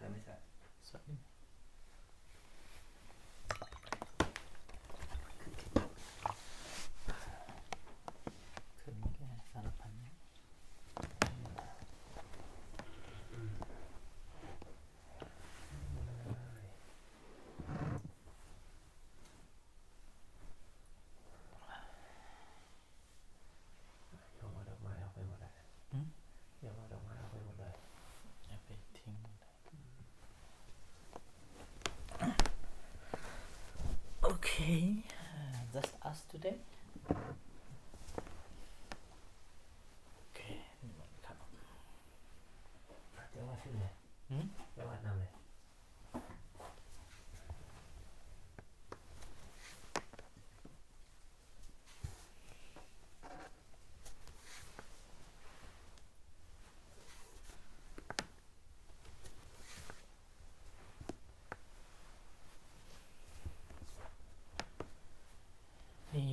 แต่ไม่ใช่ขึ้นแค่สารพันOkay, just us today. Okay, นี่มันครับเดี๋ยวว่าชื่อเลยเดี๋ยวว่านำเลย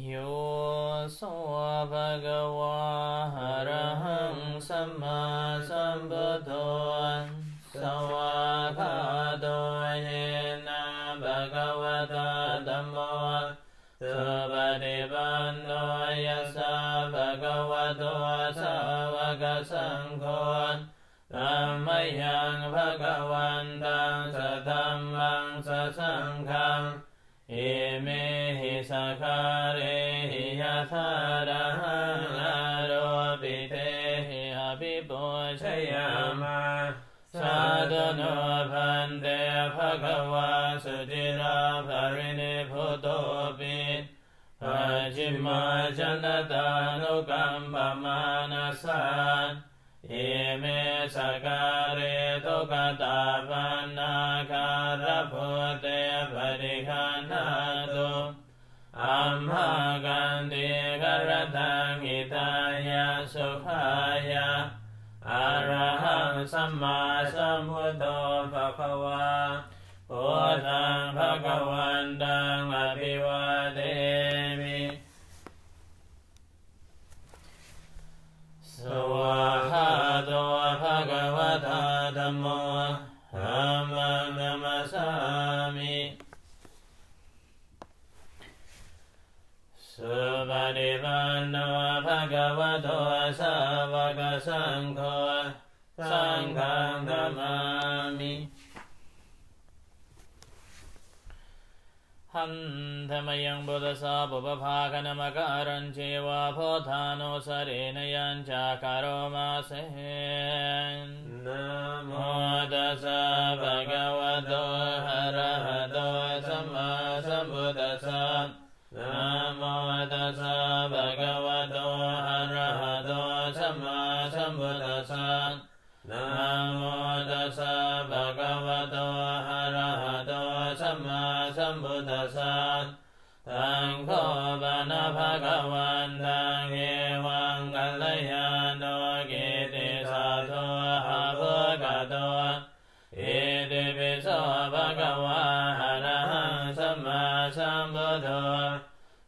โยโสภะคะวะอะระหังสัมมาสัมพุทโธสวากขาโตเยนะภะคะวะตาธัมโมสุปฏิปันโนยัสสะภะคะวะโตสาวกสังโฆธัมมัสยังภะคะวันตังสัทธัมมังสัสสังฆังอิเมหิสัคาเรหิยะถาระหังอาโรปิเตหิอภิปุชยามะสาธุโนพันเตภะคะวะสุจิราภรินิพุตโตปิปัจฉิมาจันตานุกัมปมานัสสะอิเมสัคาเรตุกตาปันนาคารพุเตปริคันนาตุอัมหากันติกรตังอิตายะสุขายะอะระหังสัมมาสัมพุทโธภะคะวะพุทธังภะคะวันตังอภิวาเทมิสวากขาโตภะคะวะตาธัมโมธัมมังนัมมัสสามิสุปฏิปันโนภะคะวะโตสาวกสังโฆสังฆังนะมามิหันธรรมยังบุตสาปุปภาคณมการัญเจวะโพธานุสเรนยัญจาคารมาเสนะโมตัสสะภะคะวะโตอะระหะโตสัมมาสัมพุทธัสสะนะโมตัสสะภะคะวะโตอะระหะโตสัมมาสัมพุทธัสสะนะโมตัสสะภะคะวะโตอะระหะโตสัมมาสัมพุทธัสสะตังโฆปนะภะคะวันตังเอวังกัลยาโนกิติสัทโธอะภะคะโตอิติปิโสภะคะวะอะระหังสัมมาสัมพุทโธ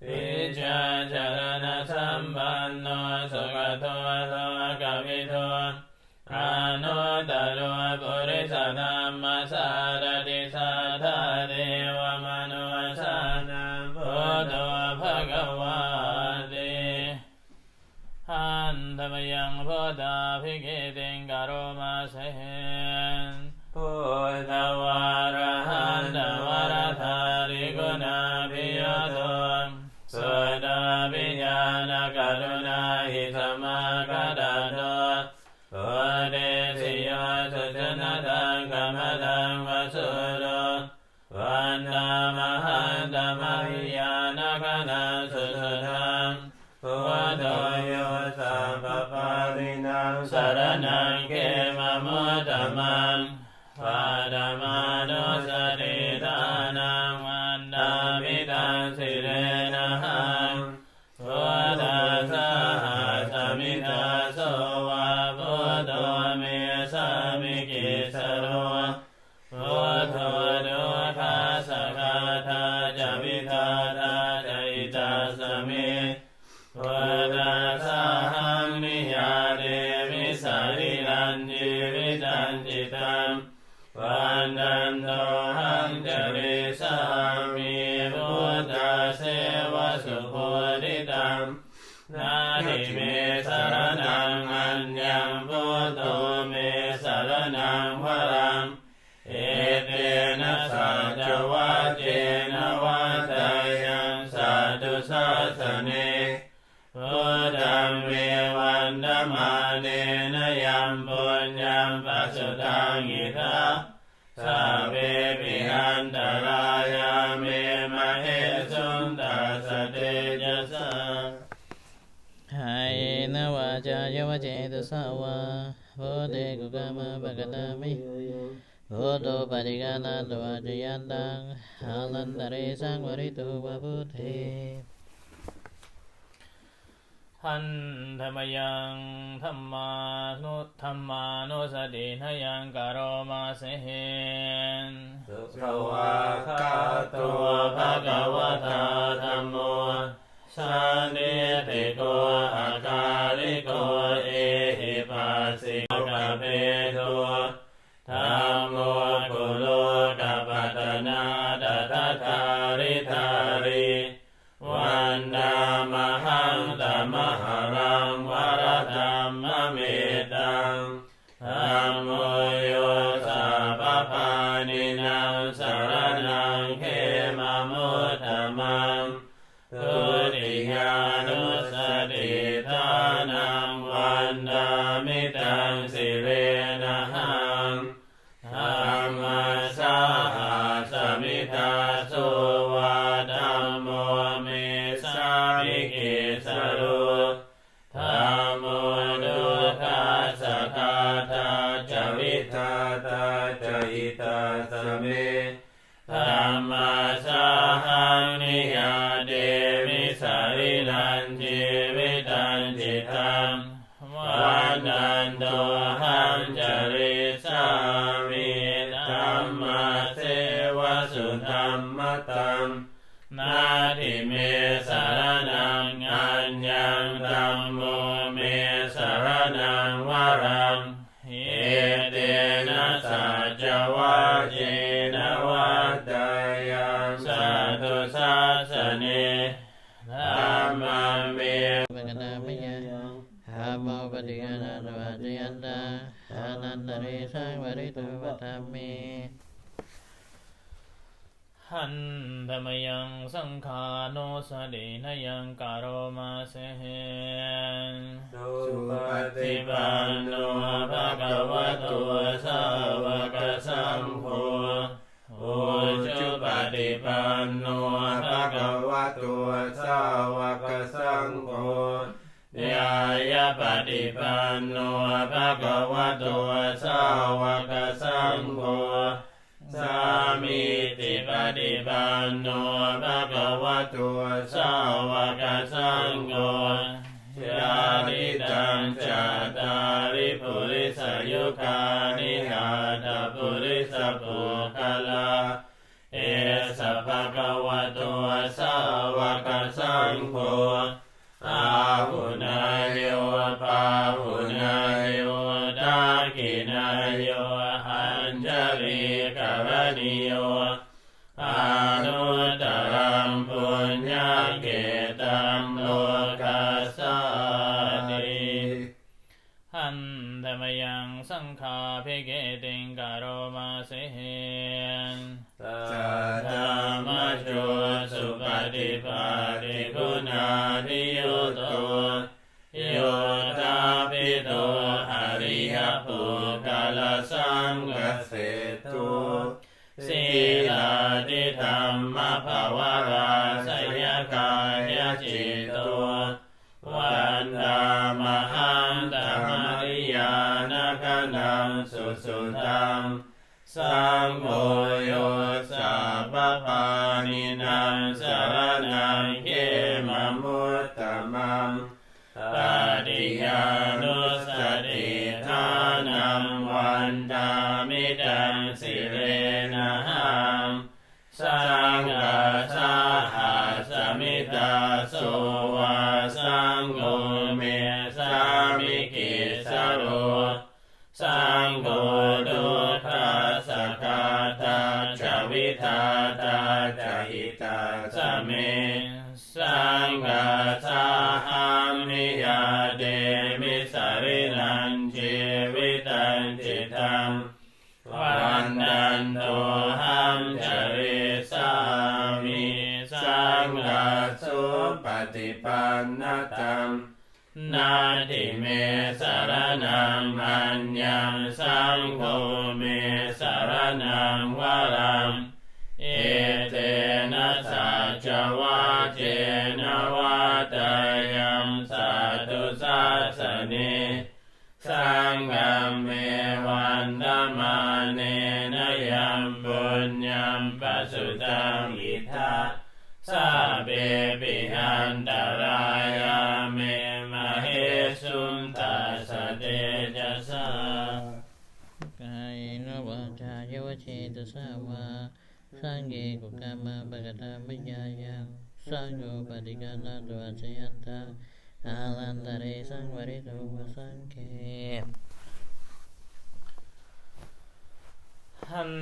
วิชาจารณะสัมปันโนสุขโตโลกวิทูอนุตตรปุริสธัมมัสสารติสัทธาเทวมนุสสานังพุทโธภะคะวะเตหันธรรมยังพุทธาภิกขิติงกโรมาเสพุทธวาระหันตวรธาริกุณาภิโยโตสุดาภิญาณกรุณาหิสมาคดาโตโพเดสิโยสุจนะตังกมะตังวสุโรวันตามหันตมหิยานคณะสุสุทังพุทโธโยสัมปปารินังสรณังเขมะมุตตมังปาดามานุสติทานังวันดามิตังสิเรนะหังพุทธัสสะสมิทาโสวะพุทโธเมสามิกิสโรพุทโธดุขัสสะคาทาจาวิทาทาใจตาสมิพุทธัสสะหังนิยาเดมิสาริรันจิวิจันจิตัง วันดันโตหังจริสามิพุทธเสวะสุโพธิตังนาทิเมสรณังอัญญังพุทโธเมสรณังวรังเอเตนะสัจวัจเจนะวัฏฏายังสัตตุสัสสเนพุทธังเววันธมาเนนะยัมปุญญังปัสสุตังอิทาสัพเพปิอันตรายาเมมะเหสุนตัสสะเตจัสสะหายนวาจายวเจตุสาวาโพเตกุกามะปะกตามิโพโตปฏิกานาโตอาจยันตังอาลันตเรสังวริตุวะพุทเทหันธรรมยังธรรมานุสตินยังกโรมาเสหินสุขวาคาตัวภะคะวะตาธัมโมสันนิติโกอาคาลิโกเอหิปัสสิโกกะเปโตธัมโมกุโลกัปปัตตนาตัตถาริธาริวันดามหังตมหรังวรธัมมเมตังธัมโมโยสัพพปานินังสรณังเขมมุตตมังทุติยานุสติทานังวันดามิตังสิเรนะหังธัมมัสสะสมิทาสุวาธัมโมเมสามิกิสโรธัมโมดุขัสสะคาตาจวิตาตาจหิตาสเมธัมมัสสะหังนิยาเดมิสารินันจิวิตันจิตังวันนันโตหังจริสามิธัมมาเสวะสุธัมมตังนาทิเมสรณังอัญญังธัมโมเมสรณังวรังเอเตนะสัจวัจเจนะวัฏฏายังสัตตุสัสสเนธัมมังเมปะกตามิยังธัมโมปฏิกานาโตอาจยันตังอานันตเรสังวริตุวะธัมเมหันธรรมยังสังฆานุสตินยังกโรมาเสหินสุปฏิปันโนภะคะวะโตสาวกสังโฆโอจุปฏิปันโนภะคะวะโตสาวกสังโฆยายะปฏิปันโนภะคะวะโตสาวกสังโฆสามิติปฏิปันโนภะคะวะโตสาวกสังโฆญาติตังจัตตาริปุริสยุคานิหัตถปุริสปุคละ เอสะภะคะวะโตสาวกสังโฆอาหุนายโยปาหุนายโยตากินายโยหันจริกรณิโยอานุตตรังปุญญเกตัมโลกัสสาติหันธรรมยังสังฆาภิเกติงกโรมาเสหินสัทธามะโชสุปฏิปัติคุณาทิโยโตโยตาปิโตอริยปุคลสังฆเสตุสีลาติธรรมภวราสยกายจิตโตวันดามหังตมริยานาคนังสุสุตังสังโฆโยสัพพปานินังสรณังเขมมุตตมังปฏิญานุสติทานังวันดามิตังสิเรนะหังสังฆาสาหัสมิตาโสวาสังโฆเมสามิกิสโรสังโฆดุขัสสะ วิตันจิตังวันดันโตหังจริสามิสังฆัสสุปฏิปันนตังนาทิเมสรณังอัญญังสังโฆเมสรณังวรังเอเตนะสัจวะเจนะวะตายังสัตตุสัสสเนสังฆัมเมวันธรรมาเนนะยัมปุญญัมปัสสุตังอิทัสสะเปปิอันตรายาเมมะเหสุนตัสสะเตจัสสะกายนวาจายวเชตสาวาสังเกกุกรรมะปะกตามิยายังสังโฆปฏิกานาตัวเชยันตาอาลันตะเรสังวริโตวสังเขหัน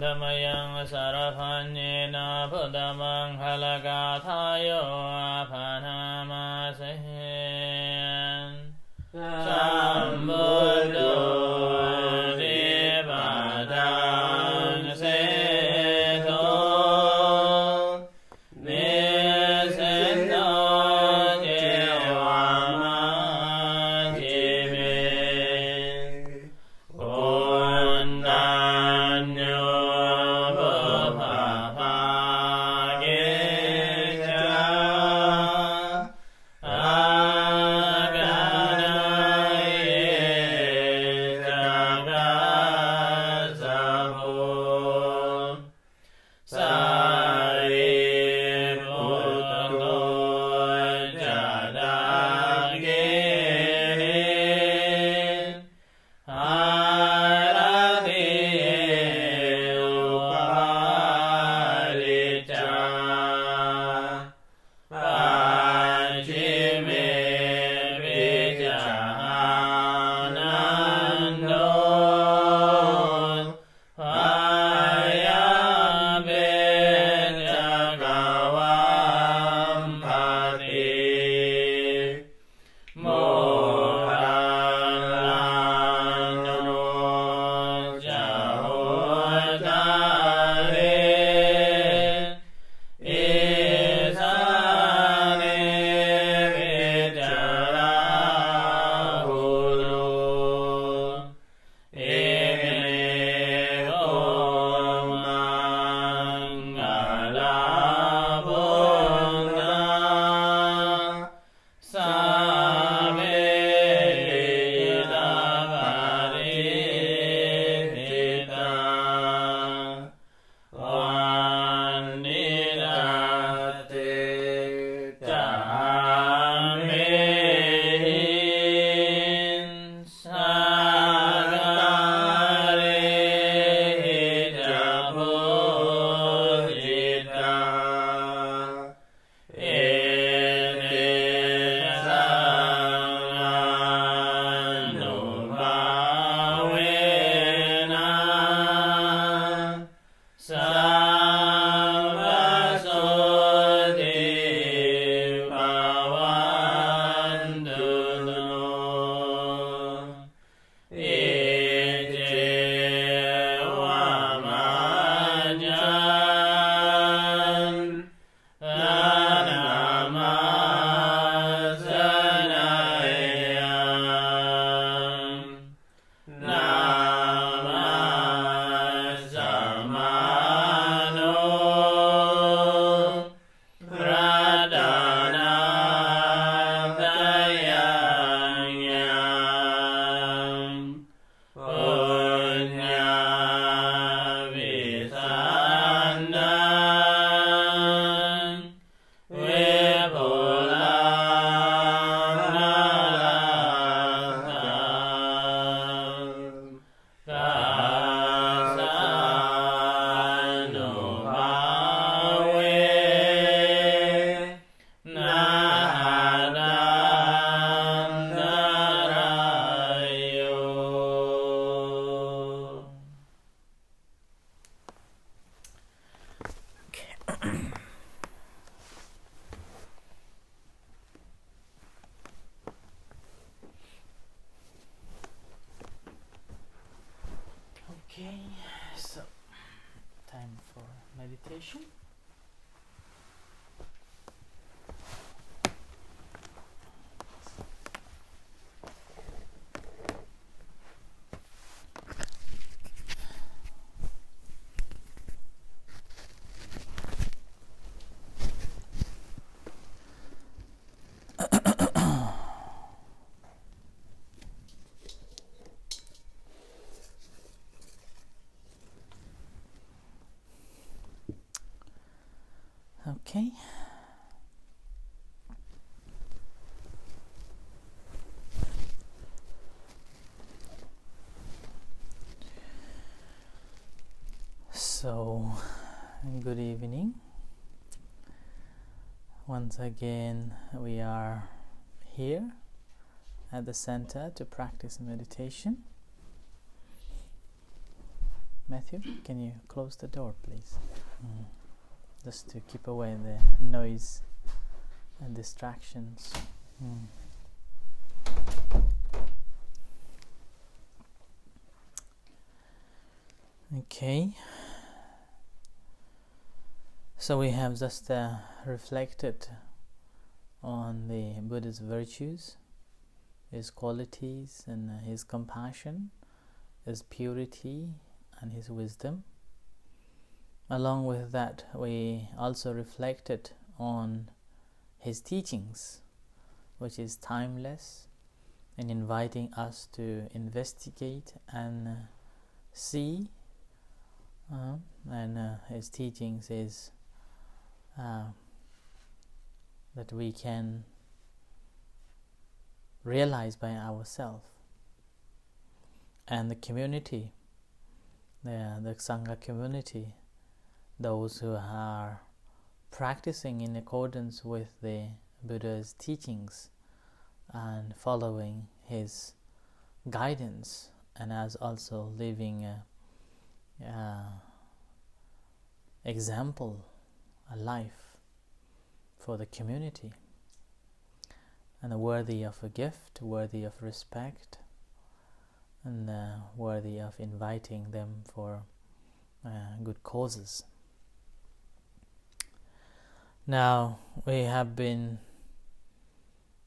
ธมยังสารพันเยนะพุทธมังคลกาทายโยอาภานามาเสนสัมบุตโตนิพพานังเสโทนิเสโนเจวามาจิเมโอนตัญโยบุพพาเกจาอาการเยจักขาสัพโพสารีปุตโตจะดาเกอาราติอุปาลิจาปัจฉิเมวิจานันโนภายาเบจักวัมภติโมหังลังโนจะโหตาเรอิสาเนวิจาราหุโลเอเมโกมังกาลาปุณณาสัพเพตาปาริทิตาวันนิดาเตจามเมหินสักการิจะพุจิตาเอเตสังนุภาเวนะสัมปโสติภาวันตุโนอิเจวามะจันนานามาสนายังนามาสัมมาโนรัตนาตยังยังปุญญาวิสันนังเวโพลังนาลังกัสสานุภาเวนะดันนารายโย Okay, so time for meditation. Okay. So, good evening. Once again, we are here at the center to practice meditation. Matthew, can you close the door, please? Just to keep away the noise and distractions. Okay. So we have just reflected on the Buddha's virtues, his qualities, and his compassion, his purity, and his wisdom. Along with that, we also reflected on his teachings, which is timeless, and inviting us to investigate and see. His teachings is that we can realize by ourselves. And the community, the Sangha community, those who are practicing in accordance with the Buddha's teachings and following his guidance, and as also living example, a life for the community, and worthy of a gift, worthy of respect, and worthy of inviting them for good causes. Now, we have been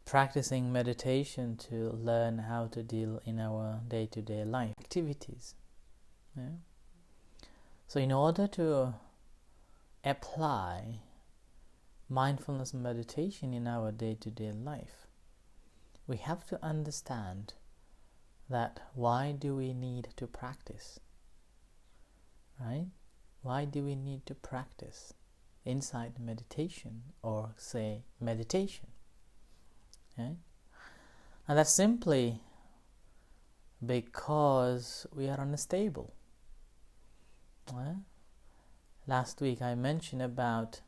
practicing meditation to learn how to deal in our day-to-day life activities. Yeah? So in order to apply mindfulness meditation in our day-to-day life, we have to understand that why do we need to practice? Right? Why do we need to practice inside meditation, or say meditation? Okay? And that's simply because we are unstable. Last week I mentioned about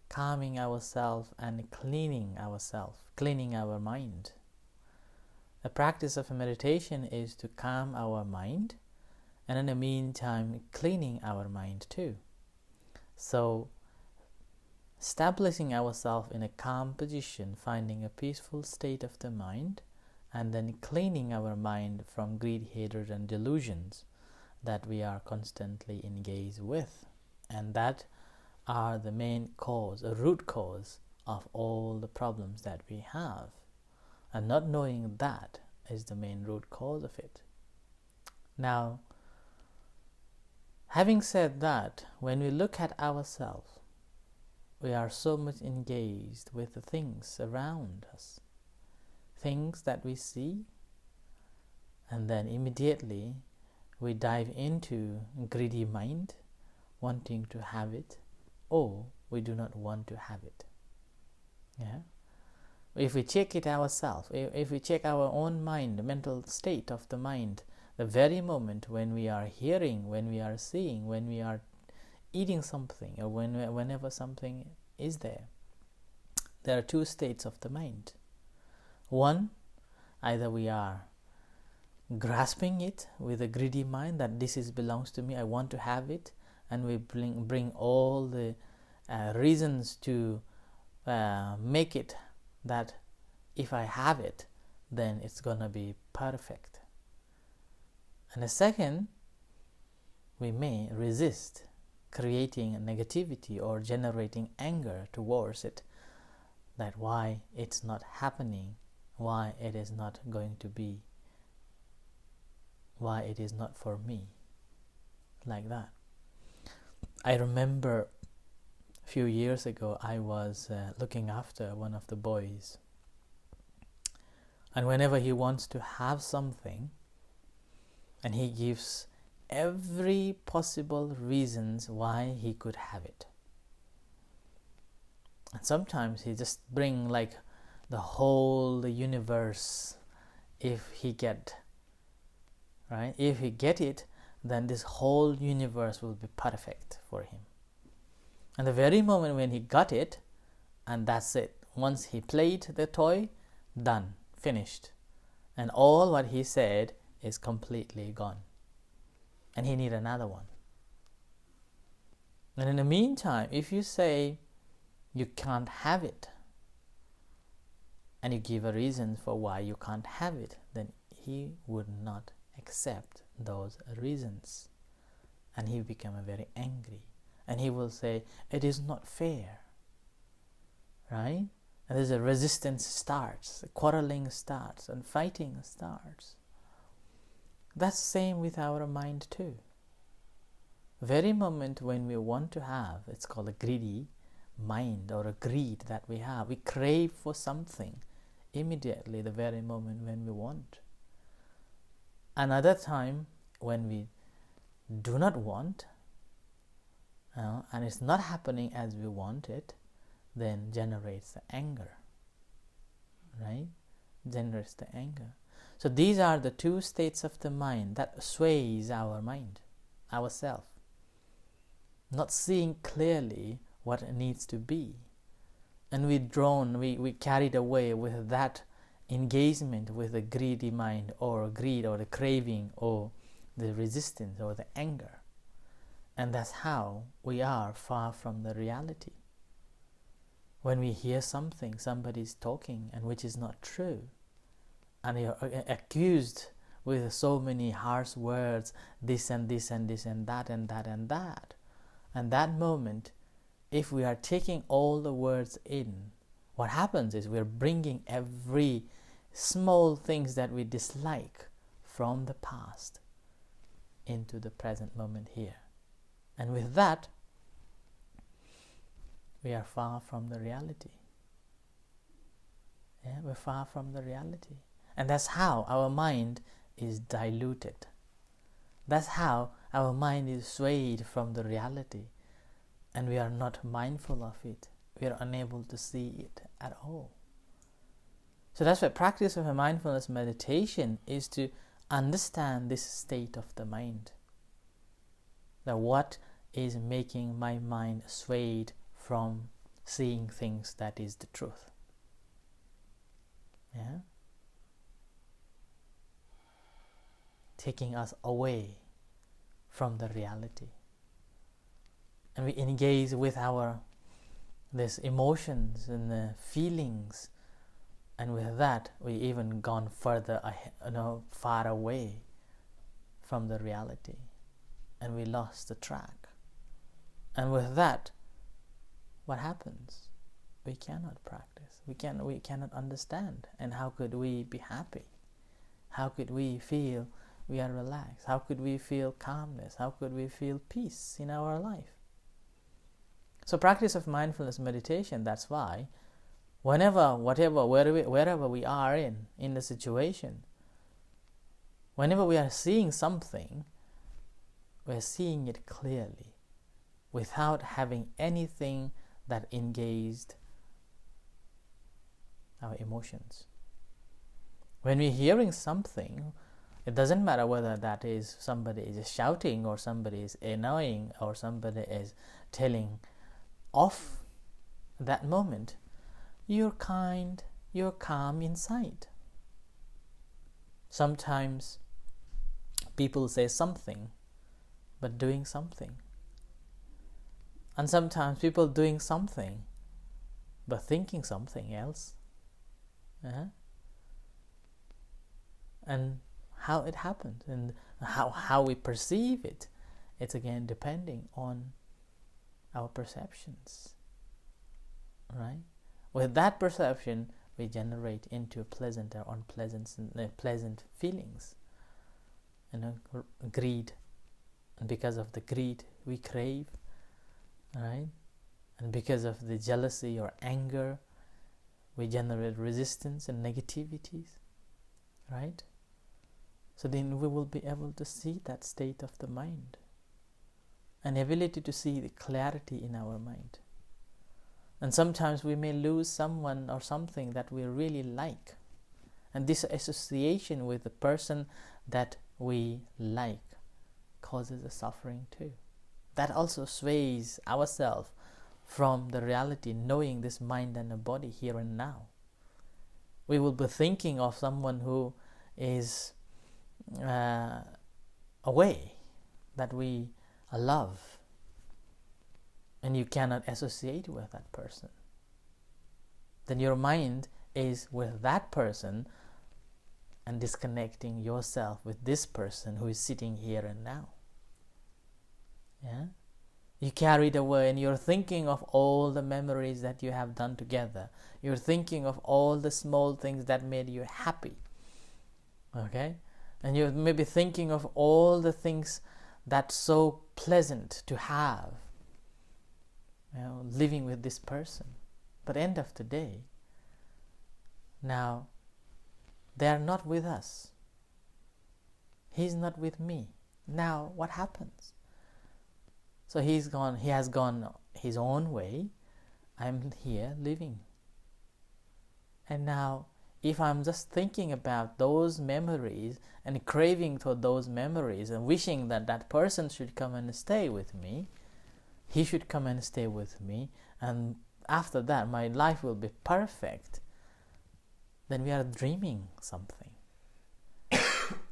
calming ourselves and cleaning our mind. The practice of meditation is to calm our mind, and in the meantime cleaning our mind too. So establishing ourselves in a calm position, finding a peaceful state of the mind, and then cleaning our mind from greed, hatred, and delusions that we are constantly engaged with, and that are the main cause, a root cause of all the problems that we have, and not knowing that is the main root cause of it. Now, having said that, when we look at ourselves, we are so much engaged with the things around us, things that we see, and then immediately we dive into greedy mind, wanting to have it, or we do not want to have it. Yeah. If we check it ourselves, if we check our own mind, the mental state of the mind, the very moment when we are hearing, when we are seeing, when we are eating something, or whenever something is there are two states of the mind. One, either we are grasping it with a greedy mind that this belongs to me, I want to have it, and we bring all the reasons to make it that if I have it, then it's gonna be perfect. And the second we may resist creating negativity or generating anger towards it, that why it's not happening, why it is not going to be, why it is not for me, like that. I remember a few years ago I was looking after one of the boys, and whenever he wants to have something, and he gives every possible reasons why he could have it. And sometimes he just bring like the whole universe if he get, right? If he get it, then this whole universe will be perfect for him. And the very moment when he got it, and that's it. Once he played the toy, done, finished. And all what he said is completely gone. And he need another one. And in the meantime, if you say you can't have it, and you give a reason for why you can't have it, then he would not accept those reasons. And he become very angry. And he will say, it is not fair. Right? And there's a resistance starts, quarreling starts, and fighting starts. That's the same with our mind too. Very moment when we want to have, it's called a greedy mind or a greed that we have. We crave for something immediately the very moment when we want. Another time when we do not want, and it's not happening as we want it, then generates the anger. Right? Generates the anger. So these are the two states of the mind that sways our mind, ourself. Not seeing clearly what it needs to be. And we carried away with that engagement with the greedy mind, or greed, or the craving, or the resistance, or the anger. And that's how we are far from the reality. When we hear something, somebody's talking, and which is not true, and you're accused with so many harsh words, this and this and this and that and that and that. And that moment, if we are taking all the words in, what happens is we're bringing every small things that we dislike from the past into the present moment here. And with that, we are far from the reality. Yeah, we're far from the reality. And that's how our mind is diluted. That's how our mind is swayed from the reality. And we are not mindful of it. We are unable to see it at all. So that's why practice of a mindfulness meditation is to understand this state of the mind. That what is making my mind swayed from seeing things that is the truth. Yeah? Taking us away from the reality. And we engage with these emotions and the feelings, and with that we even gone further, far away from the reality, and we lost the track. And with that, what happens? We cannot practice. We cannot understand. And how could we be happy? How could we feel we are relaxed? How could we feel calmness? How could we feel peace in our life? So practice of mindfulness meditation, that's why wherever we are in the situation, whenever we are seeing something, we are seeing it clearly without having anything that engaged our emotions. When we're hearing something, it doesn't matter whether that is somebody is shouting, or somebody is annoying, or somebody is telling off that moment, you're kind, you're calm inside. Sometimes people say something but doing something, and sometimes people doing something but thinking something else. And how it happens, and how we perceive it it's again depending on our perceptions, right? With that perception, we generate into pleasant or unpleasant, pleasant feelings. Greed, and because of the greed, we crave, right? And because of the jealousy or anger, we generate resistance and negativities, right? So then we will be able to see that state of the mind, an ability to see the clarity in our mind. And sometimes we may lose someone or something that we really like, and this association with the person that we like causes a suffering too. That also sways ourselves from the reality, knowing this mind and the body here and now. We will be thinking of someone who is away, that we love, and you cannot associate with that person. Then your mind is with that person and disconnecting yourself with this person who is sitting here and now. Yeah? You carry it away and you're thinking of all the memories that you have done together. You're thinking of all the small things that made you happy. Okay? And you're maybe thinking of all the things that's so pleasant to have, living with this person. But end of the day, now they are not with us. He's not with me. Now what happens? So he has gone his own way. I'm here living. And now if I'm just thinking about those memories and craving for those memories and wishing that that person should come and stay with me, he should come and stay with me, and after that my life will be perfect, then we are dreaming something.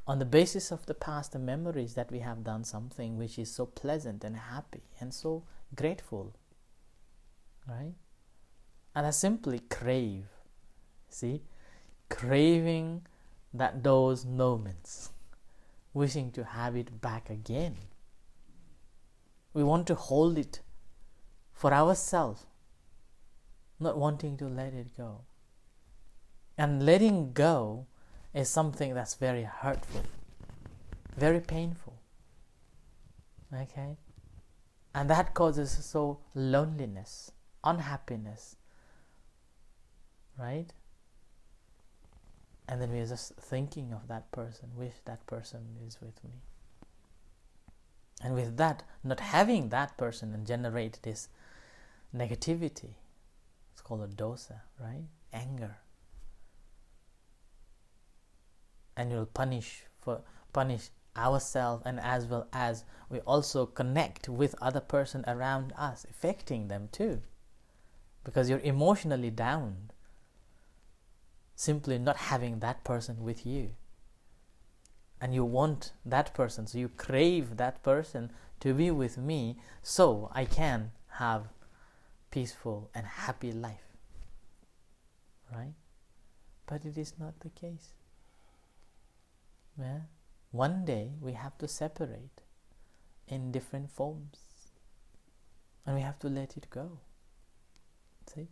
On the basis of the past memories that we have done something which is so pleasant and happy and so grateful, right? And I simply crave, see, craving those moments, wishing to have it back again. We want to hold it for ourselves, not wanting to let it go. And letting go is something that's very hurtful, very painful. Okay? And that causes so loneliness, unhappiness, right? And then we are just thinking of that person, wish that person is with me. And with that, not having that person and generate this negativity, it's called a dosa, right? Anger. And you'll punish ourselves, and as well as we also connect with other person around us, affecting them too, because you're emotionally down simply not having that person with you, and you want that person, so you crave that person to be with me so I can have peaceful and happy life, right? But it is not the case. Yeah? One day we have to separate in different forms, and we have to let it go. See?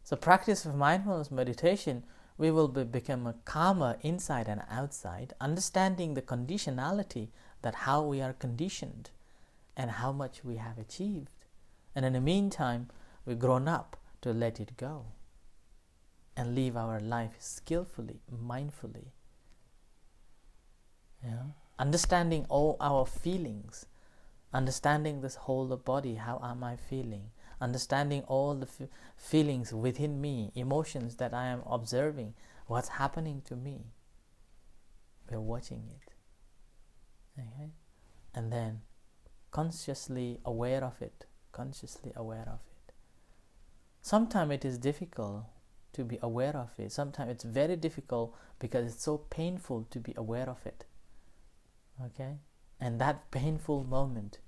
So practice of mindfulness meditation, we will become a calmer inside and outside, understanding the conditionality, that how we are conditioned and how much we have achieved. And in the meantime, we've grown up to let it go and live our life skillfully, mindfully. Yeah? Understanding all our feelings, understanding this whole body, how am I feeling? Understanding all the feelings within me, emotions that I am observing, what's happening to me. We're watching it. Okay? And then consciously aware of it, Sometimes it is difficult to be aware of it. Sometimes it's very difficult because it's so painful to be aware of it. Okay? And that painful moment,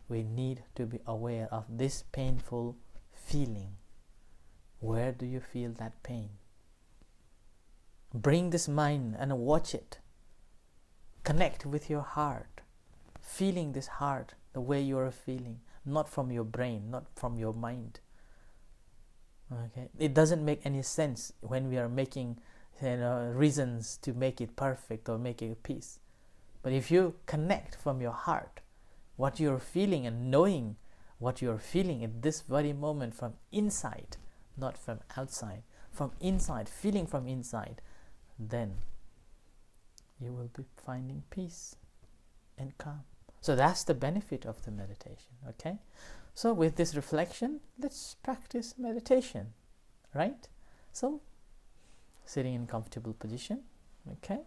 we need to be aware of this painful feeling. Where do you feel that pain? Bring this mind and watch it. Connect with your heart. feeling this heart the way you are feeling, not from your brain, not from your mind. Okay, it doesn't make any sense when we are making reasons to make it perfect or make it peace. But if you connect from your heart what you are feeling and knowing what you are feeling at this very moment from inside, not from outside, from inside, feeling from inside, then you will be finding peace and calm. So that's the benefit of the meditation. Okay, so with this reflection, let's practice meditation, right? So sitting in comfortable position. Okay,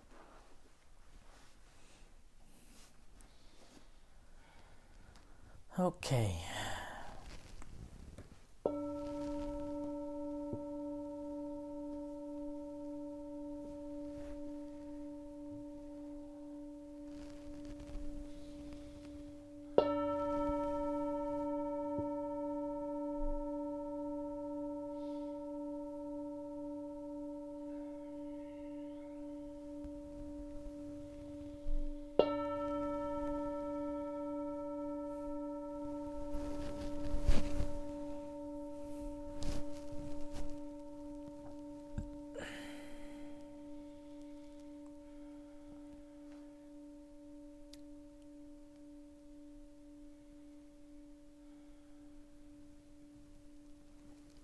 okay.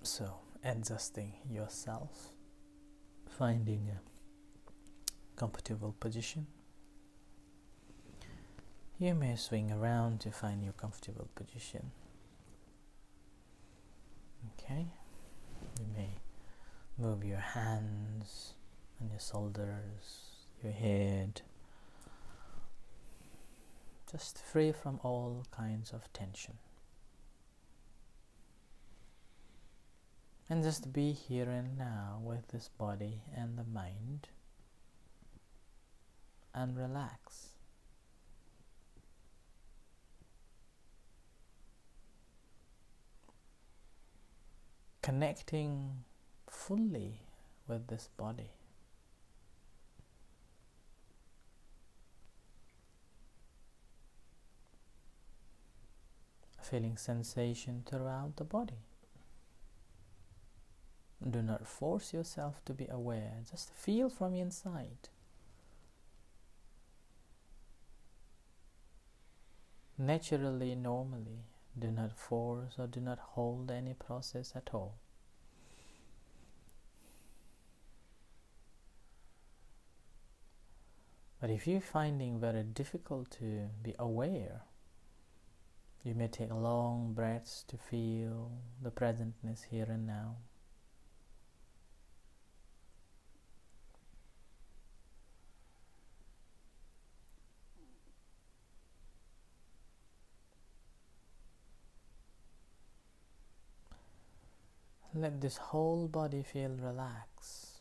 So, adjusting yourself, finding a comfortable position. You may swing around to find your comfortable position. Okay, you may move your hands and your shoulders, your head, just free from all kinds of tension. And just be here and now with this body and the mind, and relax. Connecting fully with this body. Feeling sensation throughout the body. Do not force yourself to be aware, just feel from inside. Naturally, normally, do not force or do not hold any process at all. But if you're finding very difficult to be aware, you may take long breaths to feel the presentness here and now. Let this whole body feel relaxed.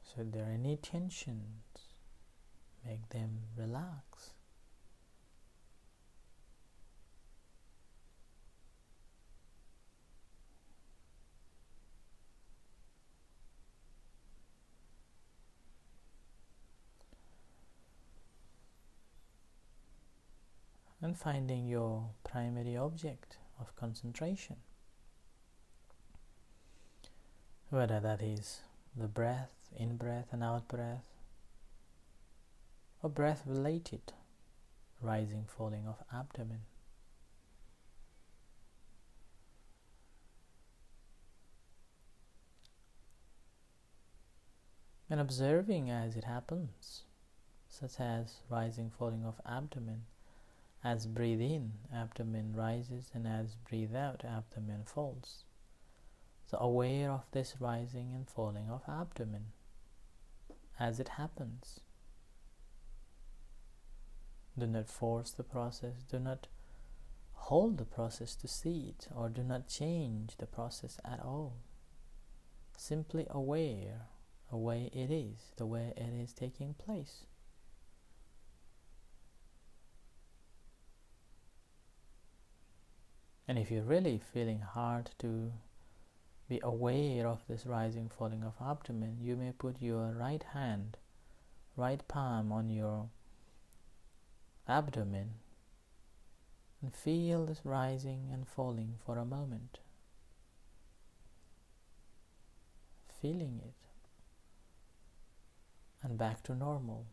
So if there are any tensions, make them relax. And finding your primary object of concentration. Whether that is the breath, in-breath and out-breath, or breath-related, rising, falling of abdomen. And observing as it happens, such as rising, falling of abdomen. As breathe in, abdomen rises, and as breathe out, abdomen falls. So aware of this rising and falling of abdomen as it happens. Do not force the process, do not hold the process to see it, or do not change the process at all. Simply aware, the way it is taking place. And if you're really feeling hard to be aware of this rising, falling of abdomen, you may put your right hand, right palm on your abdomen and feel this rising and falling for a moment, feeling it, and back to normal.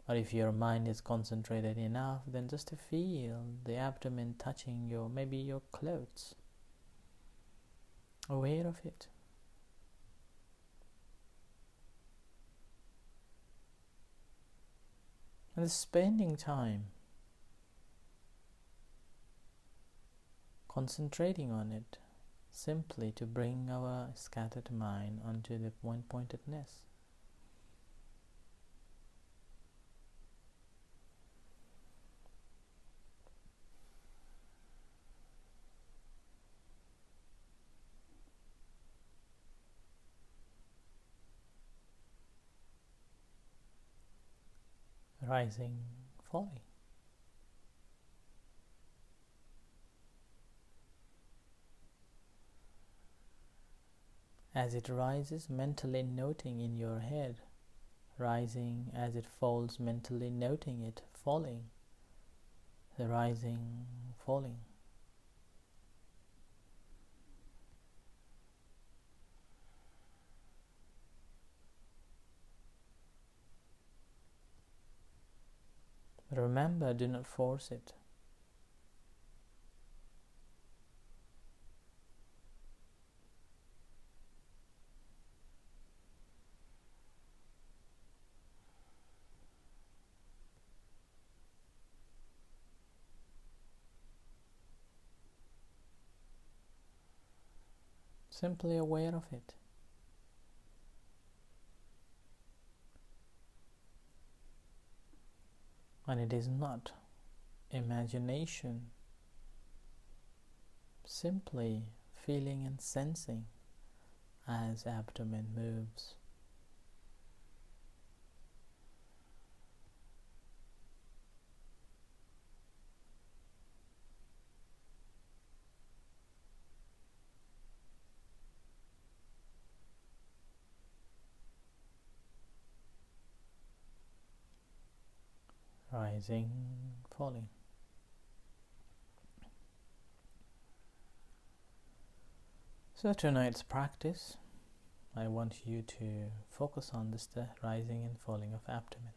Or if your mind is concentrated enough, then just to feel the abdomen touching maybe your clothes, aware of it. And spending time concentrating on it, simply to bring our scattered mind onto the one-pointedness. Rising, falling. As it rises, mentally noting in your head, rising. As it falls, mentally noting it, falling. The rising, falling. Remember, do not force it. Simply aware of it. And it is not imagination, simply feeling and sensing as abdomen moves. Rising, falling. So tonight's practice, I want you to focus on the rising and falling of abdomen.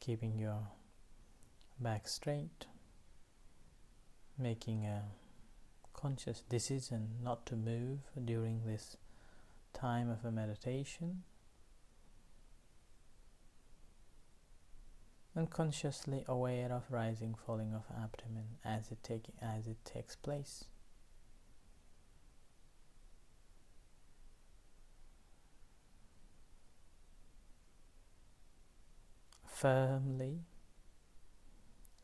Keeping your back straight, making a conscious decision not to move during this time of a meditation, and consciously aware of rising, falling of abdomen as it takes place. Firmly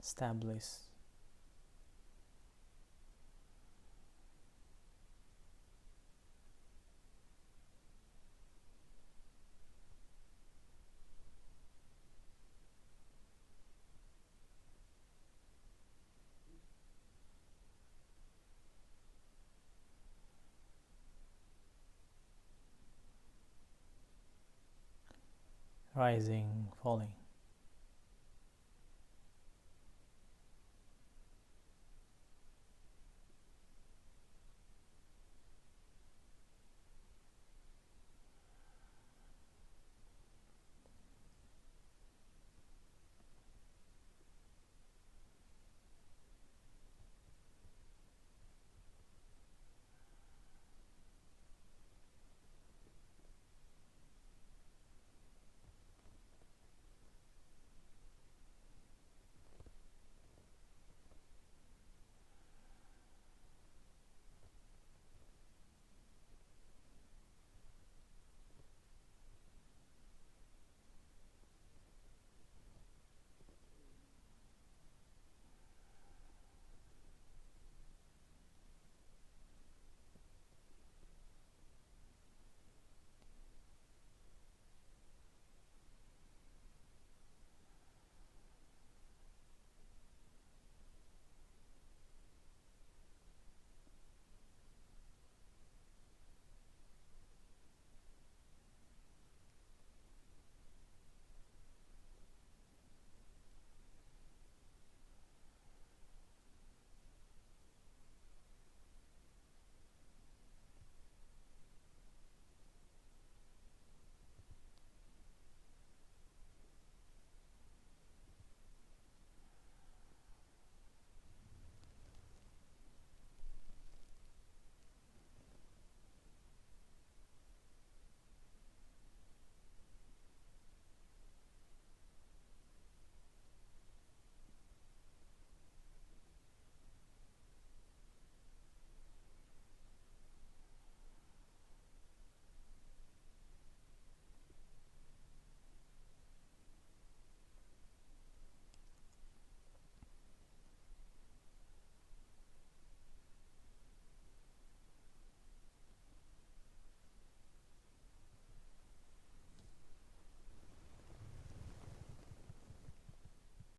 establish rising, falling.